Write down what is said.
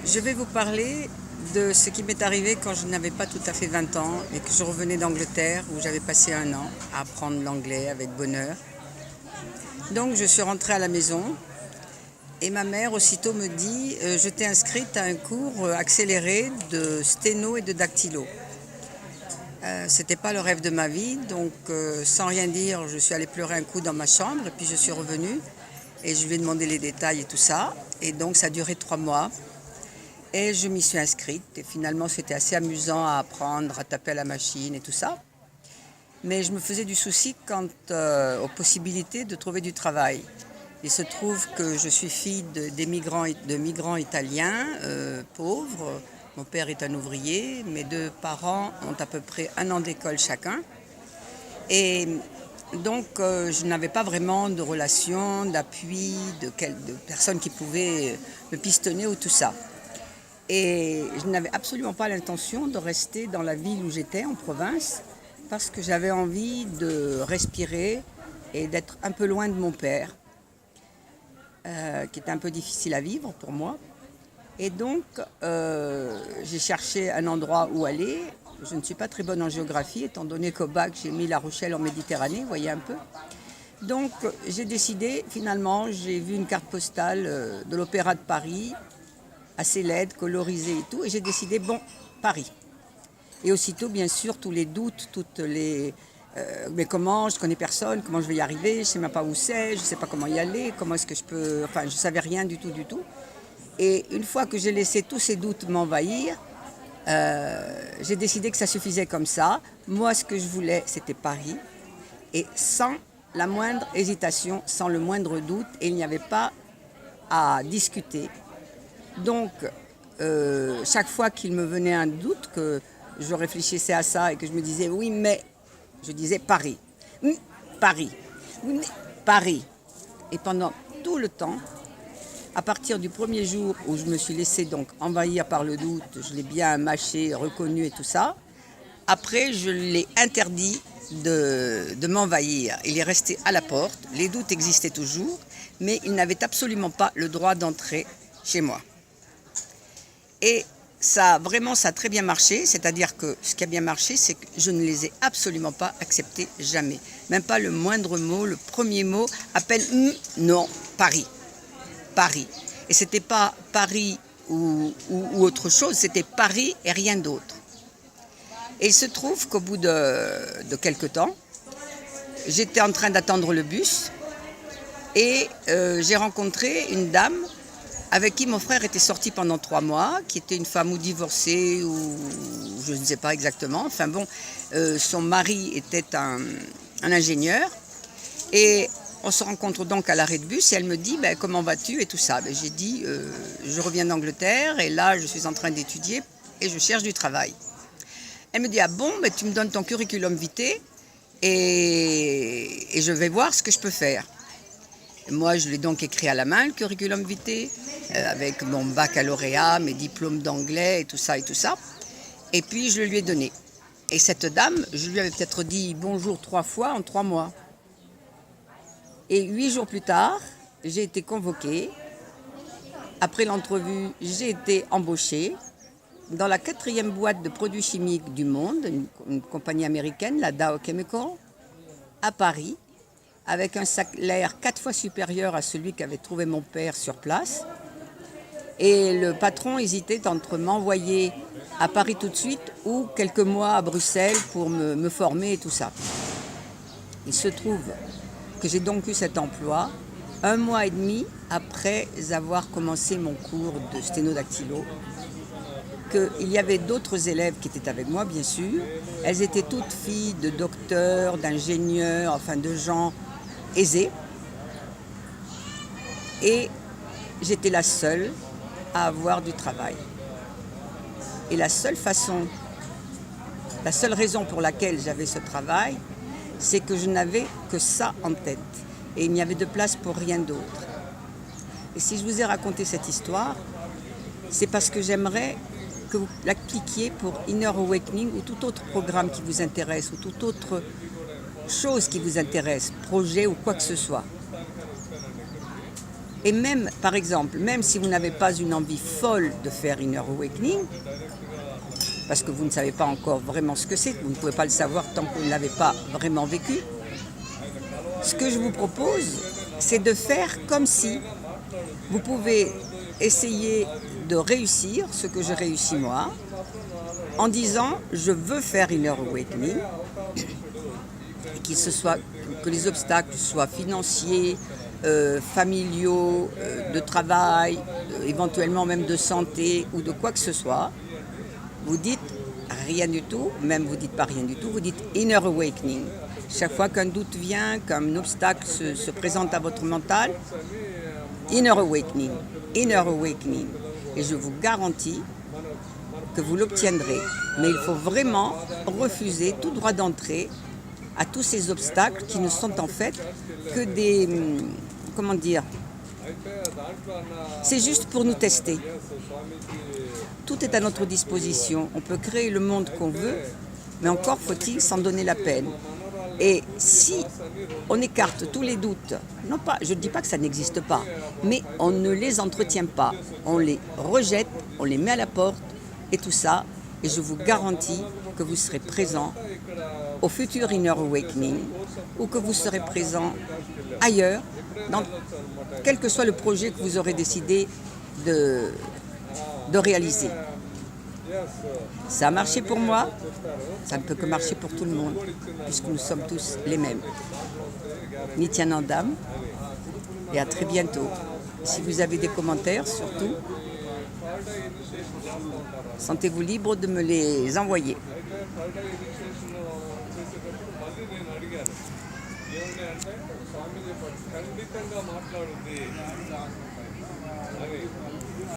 Je vais vous parler de ce qui m'est arrivé quand je n'avais pas tout à fait 20 ans et que je revenais d'Angleterre où j'avais passé un an à apprendre l'anglais avec bonheur. Donc je suis rentrée à la maison et ma mère aussitôt me dit je t'ai inscrite à un cours accéléré de sténo et de dactylo. C'était pas le rêve de ma vie, donc sans rien dire, je suis allée pleurer un coup dans ma chambre et puis je suis revenue et je lui ai demandé les détails et tout ça. Et donc ça a duré 3 mois. Et je m'y suis inscrite et finalement c'était assez amusant à apprendre, à taper à la machine et tout ça. Mais je me faisais du souci quant aux possibilités de trouver du travail. Il se trouve que je suis fille de migrants italiens pauvres. Mon père est un ouvrier, mes 2 parents ont à peu près 1 an d'école chacun. Et donc je n'avais pas vraiment de relations, d'appui, de personnes qui pouvaient me pistonner ou tout ça. Et je n'avais absolument pas l'intention de rester dans la ville où j'étais, en province, parce que j'avais envie de respirer et d'être un peu loin de mon père, qui était un peu difficile à vivre pour moi. Et donc, j'ai cherché un endroit où aller. Je ne suis pas très bonne en géographie, étant donné qu'au bac, j'ai mis La Rochelle en Méditerranée, vous voyez un peu. Donc, j'ai décidé, finalement, j'ai vu une carte postale de l'Opéra de Paris, assez laide, colorisée et tout, et j'ai décidé, bon, Paris. Et aussitôt, bien sûr, tous les doutes, toutes les... mais comment, je ne connais personne, comment je vais y arriver, je ne sais même pas où c'est, je ne sais pas comment y aller, comment est-ce que je peux... Enfin, je ne savais rien du tout. Et une fois que j'ai laissé tous ces doutes m'envahir, j'ai décidé que ça suffisait comme ça. Moi, ce que je voulais, c'était Paris, et sans la moindre hésitation, sans le moindre doute, et il n'y avait pas à discuter. Donc, chaque fois qu'il me venait un doute, que je réfléchissais à ça et que je me disais oui, mais je disais Paris, Paris, Paris. Et pendant tout le temps, à partir du premier jour où je me suis laissée donc envahir par le doute, je l'ai bien mâché, reconnu et tout ça, après je l'ai interdit de m'envahir. Il est resté à la porte, les doutes existaient toujours, mais il n'avait absolument pas le droit d'entrer chez moi. Et ça a très bien marché, c'est-à-dire que ce qui a bien marché, c'est que je ne les ai absolument pas acceptés jamais. Même pas le moindre mot, le premier mot, à peine non, Paris. Paris. Et c'était pas Paris ou autre chose, c'était Paris et rien d'autre. Et il se trouve qu'au bout de quelques temps, j'étais en train d'attendre le bus et j'ai rencontré une dame avec qui mon frère était sorti pendant 3 mois, qui était une femme ou divorcée, ou je ne sais pas exactement. Enfin bon, son mari était un ingénieur. Et on se rencontre donc à l'arrêt de bus et elle me dit « Comment vas-tu ?» et tout ça. J'ai dit « Je reviens d'Angleterre et là je suis en train d'étudier et je cherche du travail. » Elle me dit « Ah bon, tu me donnes ton curriculum vitae et je vais voir ce que je peux faire. » Moi, je l'ai donc écrit à la main, le curriculum vitae, avec mon baccalauréat, mes diplômes d'anglais et tout ça et tout ça. Et puis, je le lui ai donné. Et cette dame, je lui avais peut-être dit bonjour 3 fois en 3 mois. Et 8 jours plus tard, j'ai été convoquée. Après l'entrevue, j'ai été embauchée dans la 4e boîte de produits chimiques du monde, une compagnie américaine, la Dow Chemical, à Paris, avec un salaire 4 fois supérieur à celui qu'avait trouvé mon père sur place. Et le patron hésitait entre m'envoyer à Paris tout de suite ou quelques mois à Bruxelles pour me former et tout ça. Il se trouve que j'ai donc eu cet emploi 1 mois et demi après avoir commencé mon cours de sténodactylo. Il y avait d'autres élèves qui étaient avec moi, bien sûr. Elles étaient toutes filles de docteurs, d'ingénieurs, enfin de gens aisés. Et j'étais la seule à avoir du travail. Et la seule raison pour laquelle j'avais ce travail, c'est que je n'avais que ça en tête. Et il n'y avait de place pour rien d'autre. Et si je vous ai raconté cette histoire, c'est parce que j'aimerais que vous l'appliquiez pour Inner Awakening ou tout autre programme qui vous intéresse ou toute autre chose qui vous intéresse, projet ou quoi que ce soit. Et même, par exemple, même si vous n'avez pas une envie folle de faire Inner Awakening, parce que vous ne savez pas encore vraiment ce que c'est, vous ne pouvez pas le savoir tant que vous ne l'avez pas vraiment vécu, ce que je vous propose, c'est de faire comme si vous pouvez essayer de réussir ce que je réussis moi, en disant je veux faire Inner Awakening, et que les obstacles soient financiers, familiaux, de travail, éventuellement même de santé ou de quoi que ce soit. Vous dites rien du tout, même vous dites pas rien du tout, vous dites Inner Awakening. Chaque fois qu'un doute vient, qu'un obstacle se présente à votre mental, Inner Awakening, Inner Awakening. Et je vous garantis que vous l'obtiendrez. Mais il faut vraiment refuser tout droit d'entrée à tous ces obstacles qui ne sont en fait que des... Comment dire? C'est juste pour nous tester. Tout est à notre disposition. On peut créer le monde qu'on veut, mais encore faut-il s'en donner la peine. Et si on écarte tous les doutes, non pas, je ne dis pas que ça n'existe pas, mais on ne les entretient pas, on les rejette, on les met à la porte et tout ça, et je vous garantis que vous serez présent au futur Inner Awakening ou que vous serez présent ailleurs, dans quel que soit le projet que vous aurez décidé de réaliser. Ça a marché pour moi, ça ne peut que marcher pour tout le monde, puisque nous sommes tous les mêmes. Nityanandam, et à très bientôt. Si vous avez des commentaires, surtout, sentez-vous libre de me les envoyer. ఏమంటే స్వామి చెప్పాడు ఖండితంగా మాట్లాడుద్ది